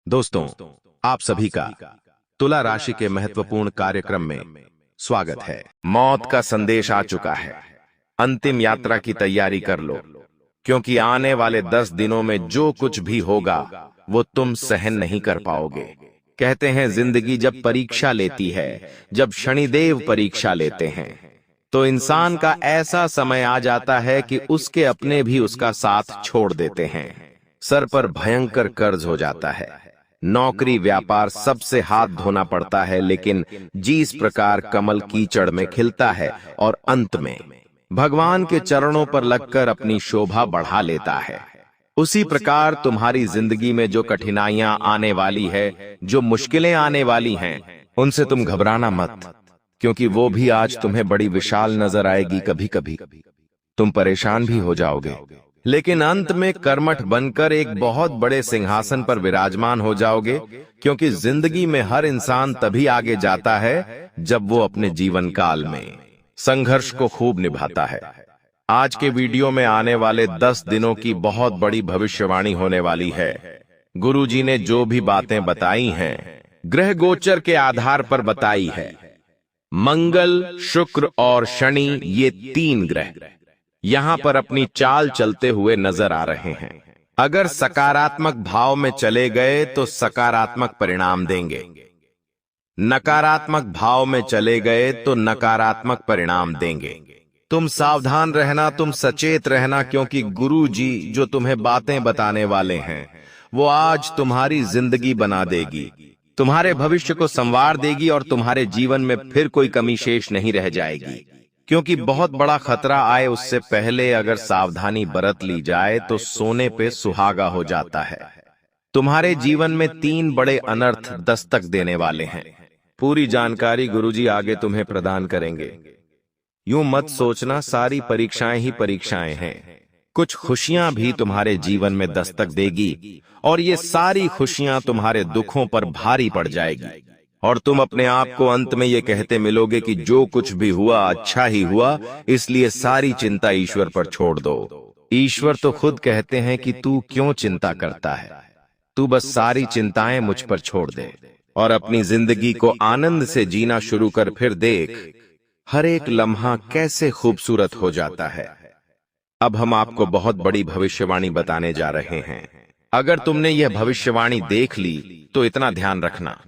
दोस्तों, आप सभी का तुला राशि के महत्वपूर्ण कार्यक्रम में स्वागत है। मौत का संदेश आ चुका है। अंतिम यात्रा की तैयारी कर लो, क्योंकि आने वाले 10 दिनों में जो कुछ भी होगा वो तुम सहन नहीं कर पाओगे। कहते हैं जिंदगी जब परीक्षा लेती है, जब शनिदेव परीक्षा लेते हैं, तो इंसान का ऐसा समय आ जाता है कि उसके अपने भी उसका साथ छोड़ देते हैं। सर पर भयंकर कर्ज हो जाता है, नौकरी व्यापार सबसे हाथ धोना पड़ता है, लेकिन जिस प्रकार कमल कीचड़ में खिलता है और अंत में भगवान के चरणों पर लगकर अपनी शोभा बढ़ा लेता है, उसी प्रकार तुम्हारी जिंदगी में जो कठिनाइयां आने वाली है, जो मुश्किलें आने वाली हैं, उनसे तुम घबराना मत, क्योंकि वो भी आज तुम्हें बड़ी विशाल नजर आएगी। कभी कभी तुम परेशान भी हो जाओगे, लेकिन अंत में कर्मठ बनकर एक बहुत बड़े सिंहासन पर विराजमान हो जाओगे, क्योंकि जिंदगी में हर इंसान तभी आगे जाता है जब वो अपने जीवन काल में संघर्ष को खूब निभाता है। आज के वीडियो में आने वाले 10 दिनों की बहुत बड़ी भविष्यवाणी होने वाली है। गुरुजी ने जो भी बातें बताई हैं, ग्रह गोचर के आधार पर बताई है। मंगल, शुक्र और शनि, ये 3 ग्रह यहां पर अपनी चाल चलते हुए नजर आ रहे हैं। अगर सकारात्मक भाव में चले गए तो सकारात्मक परिणाम देंगे, नकारात्मक भाव में चले गए तो नकारात्मक परिणाम देंगे। तुम सावधान रहना, तुम सचेत रहना, क्योंकि गुरु जी जो तुम्हें बातें बताने वाले हैं वो आज तुम्हारी जिंदगी बना देगी, तुम्हारे भविष्य को संवार देगी और तुम्हारे जीवन में फिर कोई कमी शेष नहीं रह जाएगी। क्योंकि बहुत बड़ा खतरा आए उससे पहले अगर सावधानी बरत ली जाए तो सोने पे सुहागा हो जाता है। तुम्हारे जीवन में 3 बड़े अनर्थ दस्तक देने वाले हैं। पूरी जानकारी गुरुजी आगे तुम्हें प्रदान करेंगे। यूं मत सोचना सारी परीक्षाएं ही परीक्षाएं हैं। कुछ खुशियां भी तुम्हारे जीवन में दस्तक देगी और ये सारी खुशियां तुम्हारे दुखों पर भारी पड़ जाएगी, और तुम अपने आप को अंत में ये कहते मिलोगे कि जो कुछ भी हुआ अच्छा ही हुआ, इसलिए सारी चिंता ईश्वर पर छोड़ दो। ईश्वर तो खुद कहते हैं कि तू क्यों चिंता करता है, तू बस सारी चिंताएं मुझ पर छोड़ दे और अपनी जिंदगी को आनंद से जीना शुरू कर। फिर देख, हर एक लम्हा कैसे खूबसूरत हो जाता है। अब हम आपको बहुत बड़ी भविष्यवाणी बताने जा रहे हैं। अगर तुमने यह भविष्यवाणी देख ली तो इतना ध्यान रखना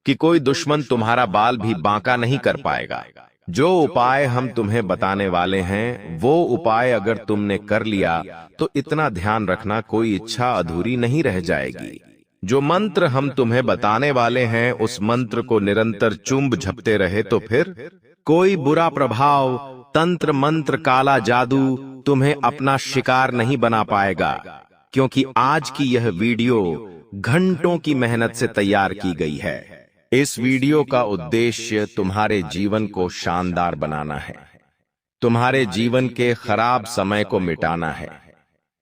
कि कोई दुश्मन तुम्हारा बाल भी बांका नहीं कर पाएगा। जो उपाय हम तुम्हें बताने वाले हैं, वो उपाय अगर तुमने कर लिया तो इतना ध्यान रखना कोई इच्छा अधूरी नहीं रह जाएगी। जो मंत्र हम तुम्हें बताने वाले हैं, उस मंत्र को निरंतर चुंब झपते रहे तो फिर कोई बुरा प्रभाव, तंत्र मंत्र, काला जादू तुम्हें अपना शिकार नहीं बना पाएगा, क्योंकि आज की यह वीडियो घंटों की मेहनत से तैयार की गई है। इस वीडियो का उद्देश्य तुम्हारे जीवन को शानदार बनाना है, तुम्हारे जीवन के खराब समय को मिटाना है।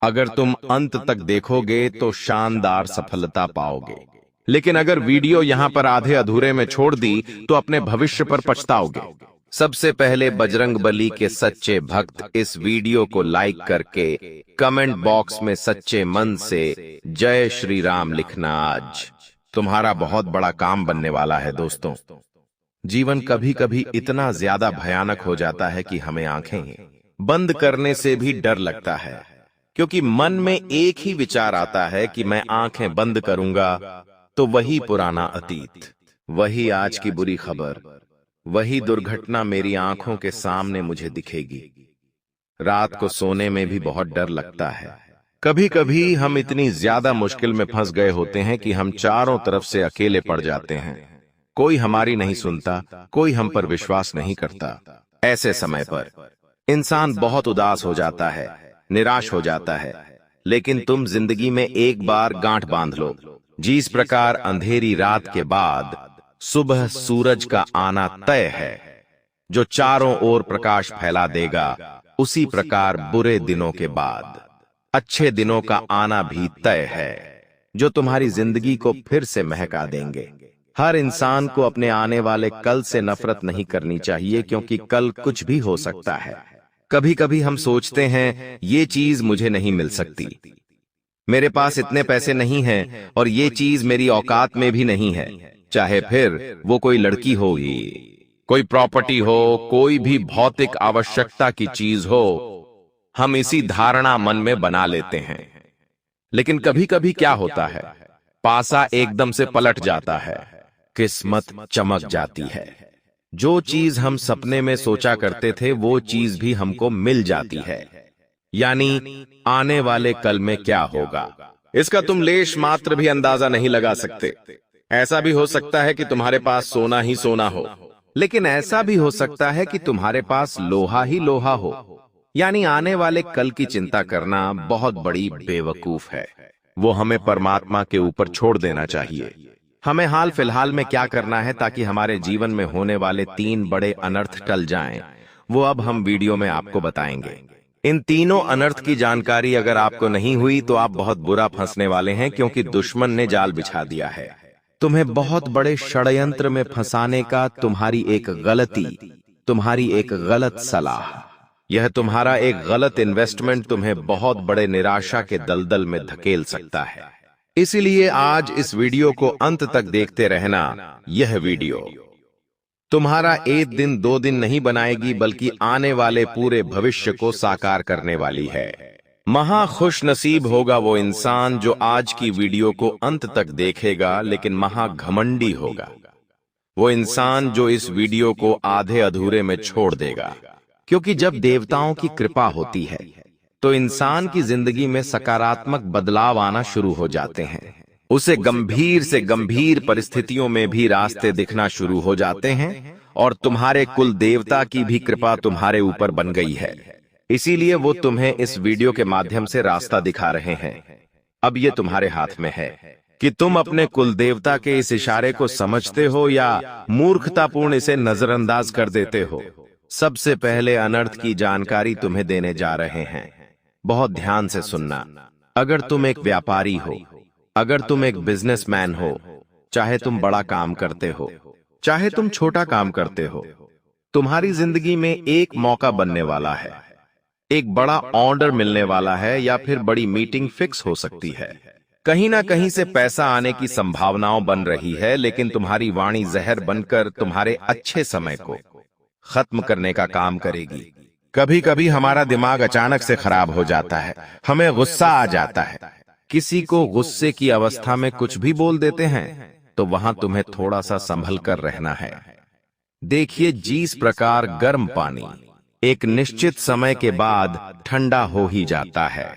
अगर तुम अंत तक देखोगे तो शानदार सफलता पाओगे, लेकिन अगर वीडियो यहां पर आधे अधूरे में छोड़ दी तो अपने भविष्य पर पछताओगे। सबसे पहले बजरंगबली के सच्चे भक्त इस वीडियो को लाइक करके कमेंट बॉक्स में सच्चे मन से जय श्री राम लिखना। आज तुम्हारा बहुत बड़ा काम बनने वाला है। दोस्तों, जीवन कभी कभी इतना ज्यादा भयानक हो जाता है कि हमें आंखें बंद करने से भी डर लगता है, क्योंकि मन में एक ही विचार आता है कि मैं आंखें बंद करूंगा तो वही पुराना अतीत, वही आज की बुरी खबर, वही दुर्घटना मेरी आंखों के सामने मुझे दिखेगी। रात को सोने में भी बहुत डर लगता है। कभी कभी हम इतनी ज्यादा मुश्किल में फंस गए होते हैं कि हम चारों तरफ से अकेले पड़ जाते हैं। कोई हमारी नहीं सुनता, कोई हम पर विश्वास नहीं करता। ऐसे समय पर इंसान बहुत उदास हो जाता है, निराश हो जाता है। लेकिन तुम जिंदगी में एक बार गांठ बांध लो, जिस प्रकार अंधेरी रात के बाद सुबह सूरज का आना तय है, जो चारों ओर प्रकाश फैला देगा, उसी प्रकार बुरे दिनों के बाद अच्छे दिनों का आना भी तय है, जो तुम्हारी जिंदगी को फिर से महका देंगे। हर इंसान को अपने आने वाले कल से नफरत नहीं करनी चाहिए, क्योंकि कल कुछ भी हो सकता है। कभी कभी हम सोचते हैं ये चीज मुझे नहीं मिल सकती, मेरे पास इतने पैसे नहीं हैं और ये चीज मेरी औकात में भी नहीं है, चाहे फिर वो कोई लड़की होगी, कोई प्रॉपर्टी हो, कोई भी भौतिक आवश्यकता की चीज हो। हम इसी धारणा मन में बना लेते हैं। लेकिन कभी कभी क्या होता है, पासा एकदम से पलट जाता है, किस्मत चमक जाती है। जो चीज हम सपने में सोचा करते थे वो चीज भी हमको मिल जाती है। यानी आने वाले कल में क्या होगा, इसका तुम लेश मात्र भी अंदाजा नहीं लगा सकते। ऐसा भी हो सकता है कि तुम्हारे पास सोना ही सोना हो, लेकिन ऐसा भी हो सकता है कि तुम्हारे पास लोहा ही लोहा हो। यानी आने वाले कल की चिंता करना बहुत बड़ी बेवकूफ है। वो हमें परमात्मा के ऊपर छोड़ देना चाहिए। हमें हाल फिलहाल में क्या करना है ताकि हमारे जीवन में होने वाले 3 बड़े अनर्थ टल जाएं, वो अब हम वीडियो में आपको बताएंगे। इन तीनों अनर्थ की जानकारी अगर आपको नहीं हुई तो आप बहुत बुरा फंसने वाले हैं, क्योंकि दुश्मन ने जाल बिछा दिया है तुम्हें बहुत बड़े षड्यंत्र में फंसाने का। तुम्हारी एक गलती, तुम्हारी एक गलत सलाह, यह तुम्हारा एक गलत इन्वेस्टमेंट तुम्हें बहुत बड़े निराशा के दलदल में धकेल सकता है। इसीलिए आज इस वीडियो को अंत तक देखते रहना। यह वीडियो तुम्हारा 1 दिन 2 दिन नहीं बनाएगी, बल्कि आने वाले पूरे भविष्य को साकार करने वाली है। महा खुश नसीब होगा वो इंसान जो आज की वीडियो को अंत तक देखेगा, लेकिन महा घमंडी होगा वो इंसान जो इस वीडियो को आधे अधूरे में छोड़ देगा। क्योंकि जब देवताओं की कृपा होती है तो इंसान की जिंदगी में सकारात्मक बदलाव आना शुरू हो जाते हैं। उसे गंभीर से गंभीर परिस्थितियों में भी रास्ते दिखना शुरू हो जाते हैं, और तुम्हारे कुल देवता की भी कृपा तुम्हारे ऊपर बन गई है। इसीलिए वो तुम्हें इस वीडियो के माध्यम से रास्ता दिखा रहे हैं। अब ये तुम्हारे हाथ में है कि तुम अपने कुल देवता के इस इशारे को समझते हो या मूर्खतापूर्ण इसे नजरअंदाज कर देते हो। सबसे पहले अनर्थ की जानकारी तुम्हें देने जा रहे हैं। बहुत ध्यान से सुनना। अगर तुम एक व्यापारी हो, अगर तुम एक बिजनेसमैन हो, चाहे तुम बड़ा काम करते हो, चाहे तुम छोटा काम करते हो, तुम्हारी जिंदगी में एक मौका बनने वाला है, एक बड़ा ऑर्डर मिलने वाला है, या फिर बड़ी मीटिंग फिक्स हो सकती है। कहीं ना कहीं से पैसा आने की संभावनाओं बन रही है, लेकिन तुम्हारी वाणी जहर बनकर तुम्हारे अच्छे समय को खत्म करने का काम करेगी। कभी कभी हमारा दिमाग अचानक से खराब हो जाता है, हमें गुस्सा आ जाता है, किसी को गुस्से की अवस्था में कुछ भी बोल देते हैं, तो वहां तुम्हें थोड़ा सा संभल कर रहना है। देखिए, जिस प्रकार गर्म पानी एक निश्चित समय के बाद ठंडा हो ही जाता है,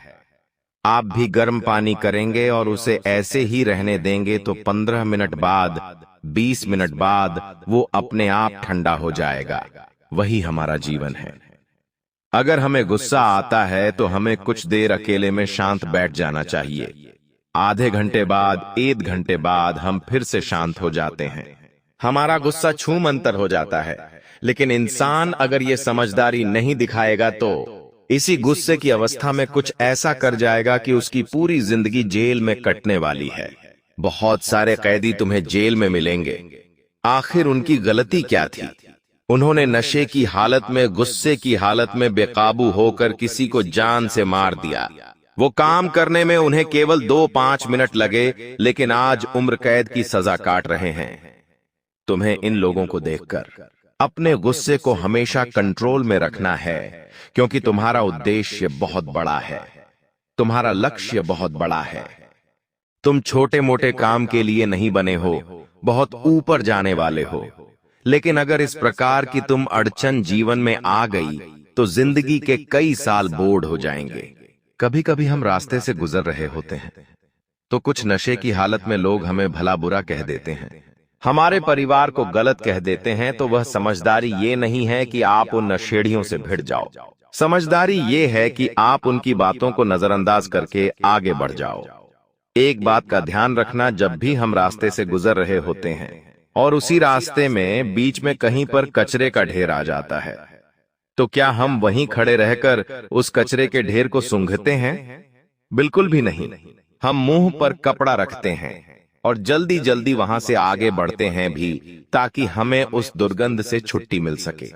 आप भी गर्म पानी करेंगे और उसे ऐसे ही रहने देंगे तो 15 मिनट बाद, 20 मिनट बाद वो अपने आप ठंडा हो जाएगा। वही हमारा जीवन है। अगर हमें गुस्सा आता है तो हमें कुछ देर अकेले में शांत बैठ जाना चाहिए। आधे घंटे बाद, 1 घंटे बाद हम फिर से शांत हो जाते हैं। हमारा गुस्सा छूमंतर हो जाता है, लेकिन इंसान अगर ये समझदारी नहीं दिखाएगा तो इसी गुस्से की अवस्था में कुछ ऐसा कर जाएगा कि उसकी पूरी जिंदगी जेल में कटने वाली है। बहुत सारे कैदी तुम्हें जेल में मिलेंगे। आखिर उनकी गलती क्या थी? उन्होंने नशे की हालत में, गुस्से की हालत में बेकाबू होकर किसी को जान से मार दिया। वो काम करने में उन्हें केवल 2-5 मिनट लगे, लेकिन आज उम्र कैद की सजा काट रहे हैं। तुम्हें इन लोगों को देखकर अपने गुस्से को हमेशा कंट्रोल में रखना है, क्योंकि तुम्हारा उद्देश्य बहुत बड़ा है, तुम्हारा लक्ष्य बहुत बड़ा है। तुम छोटे मोटे काम के लिए नहीं बने हो, बहुत ऊपर जाने वाले हो। लेकिन अगर इस प्रकार की तुम अड़चन जीवन में आ गई तो जिंदगी के कई साल बोर्ड हो जाएंगे। कभी कभी हम रास्ते से गुजर रहे होते हैं तो कुछ नशे की हालत में लोग हमें भला बुरा कह देते हैं, हमारे परिवार को गलत कह देते हैं। तो वह समझदारी ये नहीं है कि आप उन नशेड़ियों से भिड़ जाओ। समझदारी ये है कि आप उनकी बातों को नजरअंदाज करके आगे बढ़ जाओ। एक बात का ध्यान रखना, जब भी हम रास्ते से गुजर रहे होते हैं और उसी रास्ते में बीच में कहीं पर कचरे का ढेर आ जाता है, तो क्या हम वहीं खड़े रहकर उस कचरे के ढेर को सूंघते हैं? बिल्कुल भी नहीं। हम मुंह पर कपड़ा रखते हैं और जल्दी जल्दी वहां से आगे बढ़ते हैं भी, ताकि हमें उस दुर्गंध से छुट्टी मिल सके।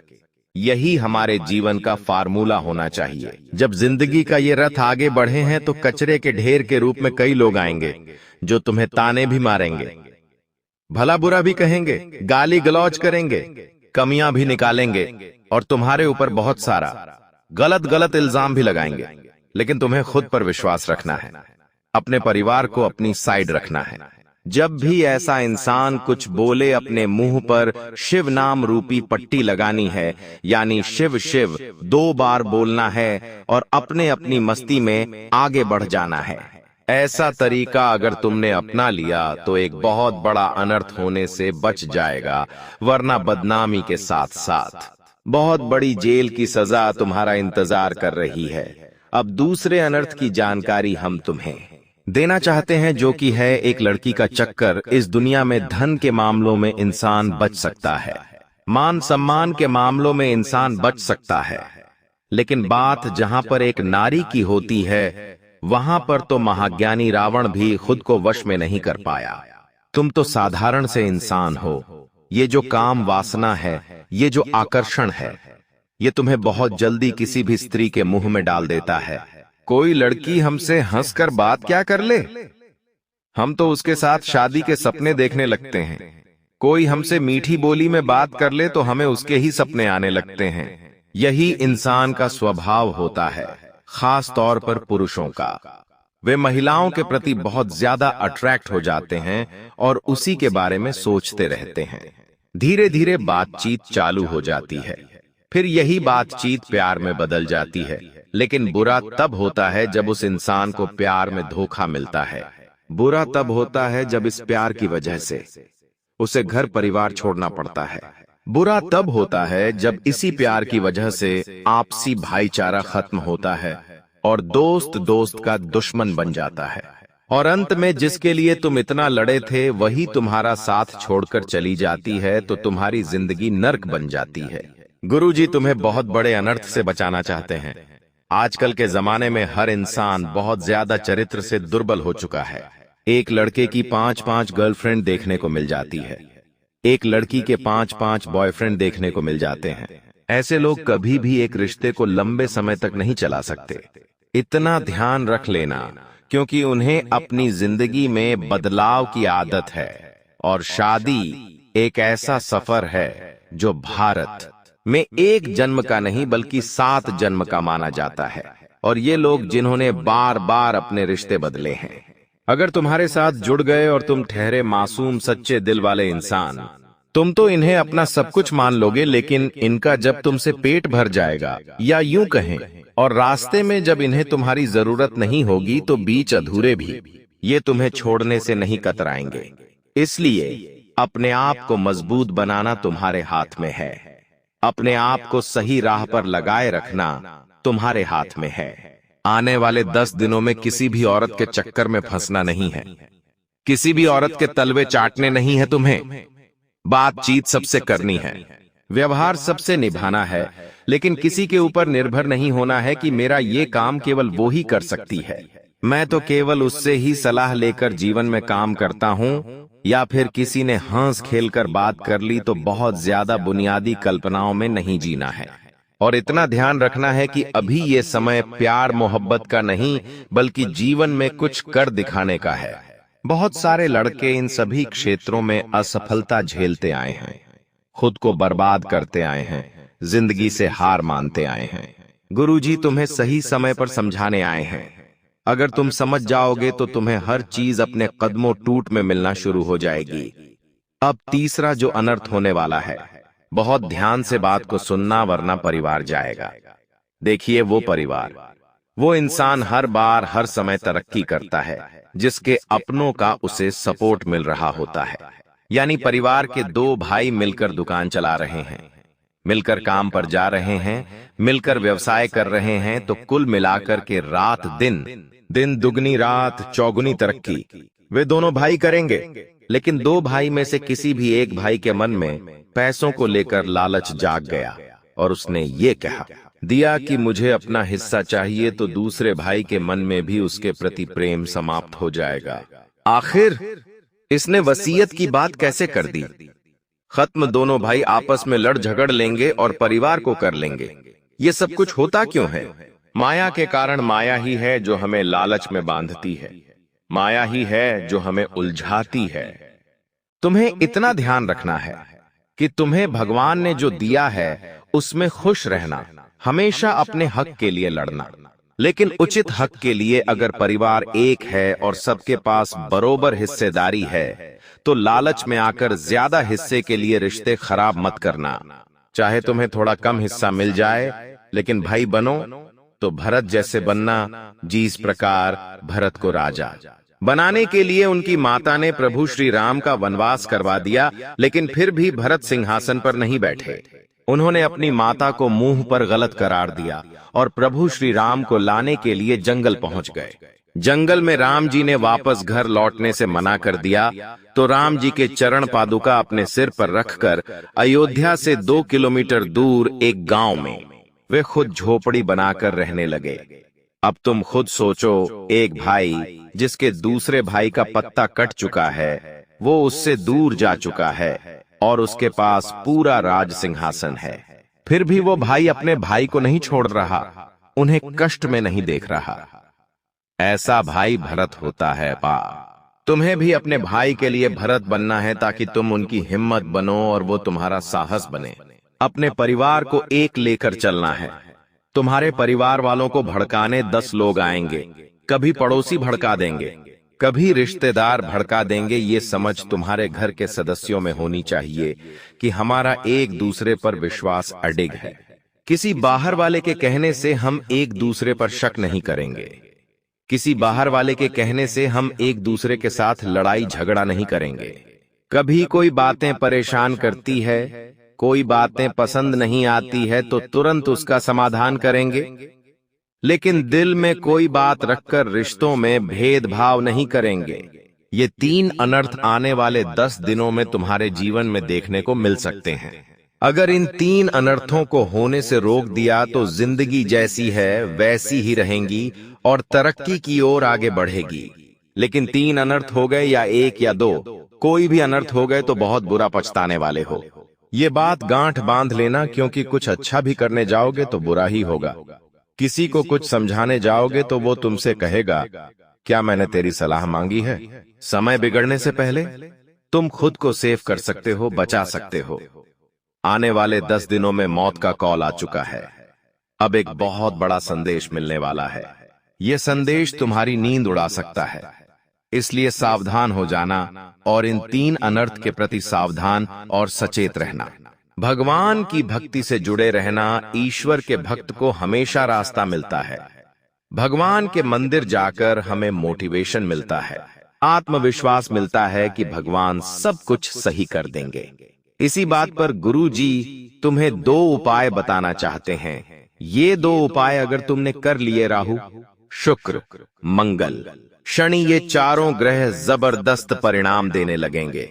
यही हमारे जीवन का फार्मूला होना चाहिए। जब जिंदगी का ये रथ आगे बढ़े हैं तो कचरे के ढेर के रूप में कई लोग आएंगे जो तुम्हें ताने भी मारेंगे, भला बुरा भी कहेंगे, गाली गलौज करेंगे, कमियां भी निकालेंगे और तुम्हारे ऊपर बहुत सारा गलत गलत इल्जाम भी लगाएंगे। लेकिन तुम्हें खुद पर विश्वास रखना है, अपने परिवार को अपनी साइड रखना है। जब भी ऐसा इंसान कुछ बोले, अपने मुंह पर शिव नाम रूपी पट्टी लगानी है, यानी शिव शिव 2 बार बोलना है और अपने अपनी मस्ती में आगे बढ़ जाना है। ऐसा तरीका अगर तुमने अपना लिया तो एक बहुत बड़ा अनर्थ होने से बच जाएगा, वरना बदनामी के साथ साथ बहुत बड़ी जेल की सजा तुम्हारा इंतजार कर रही है। अब दूसरे अनर्थ की जानकारी हम तुम्हें देना चाहते हैं, जो कि है एक लड़की का चक्कर। इस दुनिया में धन के मामलों में इंसान बच सकता है, मान सम्मान के मामलों में इंसान बच सकता है, लेकिन बात जहां पर एक नारी की होती है वहां पर तो महाज्ञानी रावण भी खुद को वश में नहीं कर पाया। तुम तो साधारण से इंसान हो। ये जो काम वासना है, ये जो आकर्षण है, ये तुम्हें बहुत जल्दी किसी भी स्त्री के मुंह में डाल देता है। कोई लड़की हमसे हंसकर बात क्या कर ले, हम तो उसके साथ शादी के सपने देखने लगते हैं। कोई हमसे मीठी बोली में बात कर ले तो हमें उसके ही सपने आने लगते हैं। यही इंसान का स्वभाव होता है, खास तौर पर पुरुषों का। वे महिलाओं के प्रति बहुत ज्यादा अट्रैक्ट हो जाते हैं और उसी के बारे में सोचते रहते हैं। धीरे धीरे बातचीत चालू हो जाती है, फिर यही बातचीत प्यार में बदल जाती है। लेकिन बुरा तब होता है जब उस इंसान को प्यार में धोखा मिलता है। बुरा तब होता है जब इस प्यार की वजह से उसे घर परिवार छोड़ना पड़ता है। बुरा तब होता है जब इसी प्यार की वजह से आपसी भाईचारा खत्म होता है और दोस्त दोस्त का दुश्मन बन जाता है, और अंत में जिसके लिए तुम इतना लड़े थे वही तुम्हारा साथ छोड़कर चली जाती है, तो तुम्हारी जिंदगी नर्क बन जाती है। गुरुजी तुम्हें बहुत बड़े अनर्थ से बचाना चाहते हैं। आजकल के जमाने में हर इंसान बहुत ज्यादा चरित्र से दुर्बल हो चुका है। एक लड़के की 5-5 गर्लफ्रेंड देखने को मिल जाती है, एक लड़की के 5-5 बॉयफ्रेंड देखने को मिल जाते हैं। ऐसे लोग कभी भी एक रिश्ते को लंबे समय तक नहीं चला सकते। इतना ध्यान रख लेना, क्योंकि उन्हें अपनी जिंदगी में बदलाव की आदत है, और शादी एक ऐसा सफर है जो भारत में 1 जन्म का नहीं बल्कि 7 जन्म का माना जाता है। और ये लोग जिन्होंने बार बार अपने रिश्ते बदले हैं, अगर तुम्हारे साथ जुड़ गए और तुम ठहरे मासूम सच्चे दिल वाले इंसान, तुम तो इन्हें अपना सब कुछ मान लोगे। लेकिन इनका जब तुमसे पेट भर जाएगा, या यूं कहें, और रास्ते में जब इन्हें तुम्हारी जरूरत नहीं होगी, तो बीच अधूरे भी ये तुम्हें छोड़ने से नहीं कतराएंगे। इसलिए अपने आप को मजबूत बनाना तुम्हारे हाथ में है, अपने आप को सही राह पर लगाए रखना तुम्हारे हाथ में है। आने वाले 10 दिनों में किसी भी औरत के चक्कर में फंसना नहीं है, किसी भी औरत के तलवे चाटने नहीं है तुम्हें। बातचीत सबसे करनी है, व्यवहार सबसे निभाना है, लेकिन किसी के ऊपर निर्भर नहीं होना है कि मेरा ये काम केवल वो ही कर सकती है, मैं तो केवल उससे ही सलाह लेकर जीवन में काम करता हूँ, या फिर किसी ने हंस खेलकर बात कर ली तो बहुत ज्यादा बुनियादी कल्पनाओं में नहीं जीना है। और इतना ध्यान रखना है कि अभी ये समय प्यार मोहब्बत का नहीं बल्कि जीवन में कुछ कर दिखाने का है। बहुत सारे लड़के इन सभी क्षेत्रों में असफलता झेलते आए हैं, खुद को बर्बाद करते आए हैं, जिंदगी से हार मानते आए हैं। गुरुजी तुम्हें सही समय पर समझाने आए हैं। अगर तुम समझ जाओगे तो तुम्हें हर चीज अपने कदमों टूट में मिलना शुरू हो जाएगी। अब तीसरा जो अनर्थ होने वाला है, बहुत ध्यान से बात को सुनना, वरना परिवार जाएगा। देखिए, वो परिवार, वो इंसान हर बार हर समय तरक्की करता है जिसके अपनों का उसे सपोर्ट मिल रहा होता है। यानी परिवार के 2 भाई मिलकर दुकान चला रहे हैं, मिलकर काम पर जा रहे हैं, मिलकर व्यवसाय कर रहे हैं, तो कुल मिलाकर के रात दिन दुगनी रात चौगुनी तरक्की वे दोनों भाई करेंगे। लेकिन 2 भाई में से किसी भी एक भाई के मन में पैसों को लेकर लालच जाग गया और उसने ये कहा दिया कि मुझे अपना हिस्सा चाहिए, तो दूसरे भाई के मन में भी उसके प्रति प्रेम समाप्त हो जाएगा। आखिर इसने वसीयत की बात कैसे कर दी? खत्म, दोनों भाई आपस में लड़ झगड़ लेंगे और परिवार को कर लेंगे। ये सब कुछ होता क्यों है? माया के कारण। माया ही है जो हमें लालच में बांधती है, माया ही है जो हमें उलझाती है। तुम्हें इतना ध्यान रखना है कि तुम्हें भगवान ने जो दिया है उसमें खुश रहना, हमेशा अपने हक के लिए लड़ना, लेकिन उचित हक के लिए। अगर परिवार एक है और सबके पास बरोबर हिस्सेदारी है तो लालच में आकर ज्यादा हिस्से के लिए रिश्ते खराब मत करना। चाहे तुम्हें थोड़ा कम हिस्सा मिल जाए, लेकिन भाई बनो तो भरत जैसे बनना, जिस प्रकार भरत को राजा बनाने के लिए उनकी माता ने प्रभु श्री राम का वनवास करवा दिया, लेकिन फिर भी भरत सिंहासन पर नहीं बैठे। उन्होंने अपनी माता को मुंह पर गलत करार दिया और प्रभु श्री राम को लाने के लिए जंगल पहुंच गए। जंगल में राम जी ने वापस घर लौटने से मना कर दिया, तो राम जी के चरण पादुका अपने सिर पर रखकर अयोध्या से 2 किलोमीटर दूर एक गांव में वे खुद झोपड़ी बनाकर रहने लगे। अब तुम खुद सोचो, एक भाई जिसके दूसरे भाई का पत्ता कट चुका है, वो उससे दूर जा चुका है और उसके पास पूरा राज सिंहासन है, फिर भी वो भाई अपने भाई को नहीं छोड़ रहा, उन्हें कष्ट में नहीं देख रहा। ऐसा भाई भरत होता है। तुम्हें भी अपने भाई के लिए भरत बनना है ताकि तुम उनकी हिम्मत बनो और वो तुम्हारा साहस बने। अपने परिवार को एक लेकर चलना है। तुम्हारे परिवार वालों को भड़काने 10 लोग आएंगे, कभी पड़ोसी भड़का देंगे, कभी रिश्तेदार भड़का देंगे। ये समझ तुम्हारे घर के सदस्यों में होनी चाहिए कि हमारा एक दूसरे पर विश्वास अडिग है। किसी बाहर वाले के कहने से हम एक दूसरे पर शक नहीं करेंगे। किसी बाहर वाले के कहने से हम एक दूसरे के साथ लड़ाई झगड़ा नहीं करेंगे। कभी कोई बातें परेशान करती है, कोई बातें पसंद नहीं आती है तो तुरंत उसका समाधान करेंगे, लेकिन दिल में कोई बात रखकर रिश्तों में भेदभाव नहीं करेंगे। ये 3 अनर्थ आने वाले 10 दिनों में तुम्हारे जीवन में देखने को मिल सकते हैं। अगर इन 3 अनर्थों को होने से रोक दिया तो जिंदगी जैसी है वैसी ही रहेंगी और तरक्की की ओर आगे बढ़ेगी। लेकिन 3 अनर्थ हो गए या 1 या 2, कोई भी अनर्थ हो गए तो बहुत बुरा पछताने वाले हो। ये बात गांठ बांध लेना, क्योंकि कुछ अच्छा भी करने जाओगे तो बुरा ही होगा। किसी को कुछ समझाने जाओगे तो वो तुमसे कहेगा, क्या मैंने तेरी सलाह मांगी है? समय बिगड़ने से पहले तुम खुद को सेव कर सकते हो, बचा सकते हो। आने वाले 10 दिनों में मौत का कॉल आ चुका है। अब एक बहुत बड़ा संदेश मिलने वाला है। यह संदेश तुम्हारी नींद उड़ा सकता है, इसलिए सावधान हो जाना और इन 3 अनर्थ के प्रति सावधान और सचेत रहना। भगवान की भक्ति से जुड़े रहना। ईश्वर के भक्त को हमेशा रास्ता मिलता है। भगवान के मंदिर जाकर हमें मोटिवेशन मिलता है, आत्मविश्वास मिलता है कि भगवान सब कुछ सही कर देंगे। इसी बात पर गुरु जी तुम्हें 2 उपाय बताना चाहते हैं। ये 2 उपाय अगर तुमने कर लिए, राहु, शुक्र, मंगल, शनि, ये चारों ग्रह जबरदस्त परिणाम देने लगेंगे।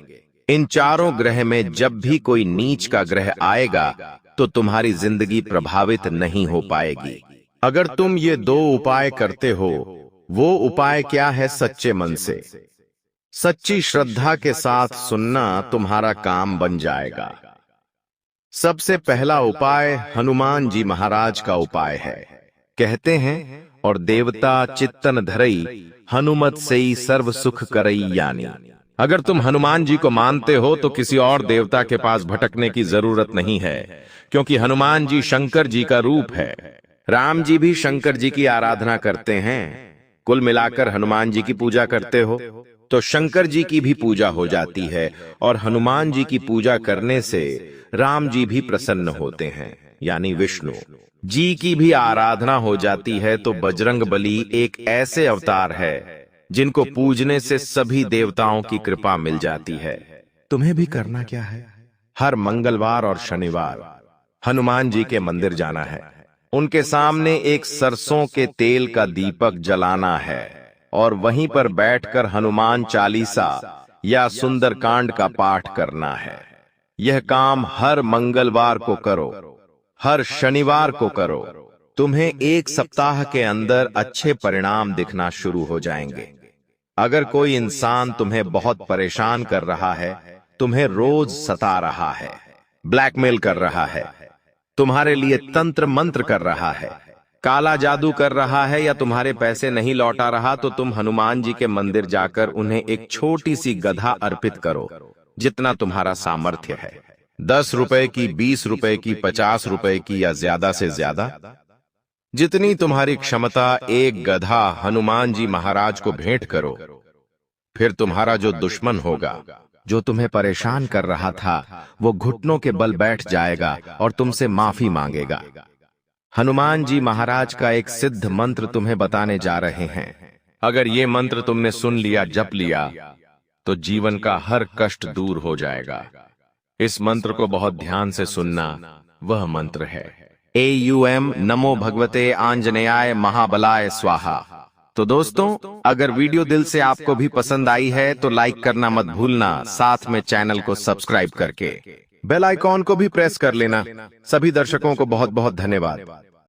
इन चारों ग्रह में जब भी कोई नीच का ग्रह आएगा तो तुम्हारी जिंदगी प्रभावित नहीं हो पाएगी। अगर तुम ये 2 उपाय करते हो, वो उपाय क्या है? सच्चे मन से, सच्ची श्रद्धा के साथ सुनना, तुम्हारा काम बन जाएगा। सबसे पहला उपाय हनुमान जी महाराज का उपाय है। कहते हैं, और देवता चित्तन धरई, हनुमत सेई सर्व सुख करई यानी। अगर तुम हनुमान जी को मानते हो तो किसी और देवता के पास भटकने की जरूरत नहीं है, क्योंकि हनुमान जी शंकर जी का रूप है। राम जी भी शंकर जी की आराधना करते हैं। कुल मिलाकर हनुमान जी की पूजा करते हो तो शंकर जी की भी पूजा हो जाती है, और हनुमान जी की पूजा करने से राम जी भी प्रसन्न होते हैं, यानी विष्णु जी की भी आराधना हो जाती है। तो बजरंग बली एक ऐसे अवतार है जिनको पूजने से सभी देवताओं की कृपा मिल जाती है। तुम्हें भी करना क्या है? हर मंगलवार और शनिवार हनुमान जी के मंदिर जाना है। उनके सामने एक सरसों के तेल का दीपक जलाना है और वहीं पर बैठकर हनुमान चालीसा या सुंदरकांड का पाठ करना है। यह काम हर मंगलवार को करो, हर शनिवार को करो। तुम्हें 1 सप्ताह के अंदर अच्छे परिणाम दिखना शुरू हो जाएंगे। अगर कोई इंसान तुम्हें बहुत परेशान कर रहा है तुम्हें रोज सता रहा है, ब्लैकमेल कर रहा है, तुम्हारे लिए तंत्र मंत्र कर रहा है, काला जादू कर रहा है या तुम्हारे पैसे नहीं लौटा रहा, तो तुम हनुमान जी के मंदिर जाकर उन्हें एक छोटी सी गधा अर्पित करो, जितना तुम्हारा सामर्थ्य है। 10 रुपए की, 20 रुपए की, 50 रुपए की या ज्यादा से ज्यादा, जितनी तुम्हारी क्षमता, एक गधा हनुमान जी महाराज को भेंट करो। फिर तुम्हारा जो दुश्मन होगा, जो तुम्हें परेशान कर रहा था, वो घुटनों के बल बैठ जाएगा और तुमसे माफी मांगेगा। हनुमान जी महाराज का एक सिद्ध मंत्र तुम्हें बताने जा रहे हैं। अगर ये मंत्र तुमने सुन लिया, जप लिया, तो जीवन का हर कष्ट दूर हो जाएगा। इस मंत्र को बहुत ध्यान से सुनना। वह मंत्र है AUM नमो भगवते आंजनेयाय महाबलाय स्वाहा। तो दोस्तों, अगर वीडियो दिल से आपको भी पसंद आई है तो लाइक करना मत भूलना, साथ में चैनल को सब्सक्राइब करके बेल आइकॉन को भी प्रेस कर लेना। सभी दर्शकों को बहुत बहुत धन्यवाद।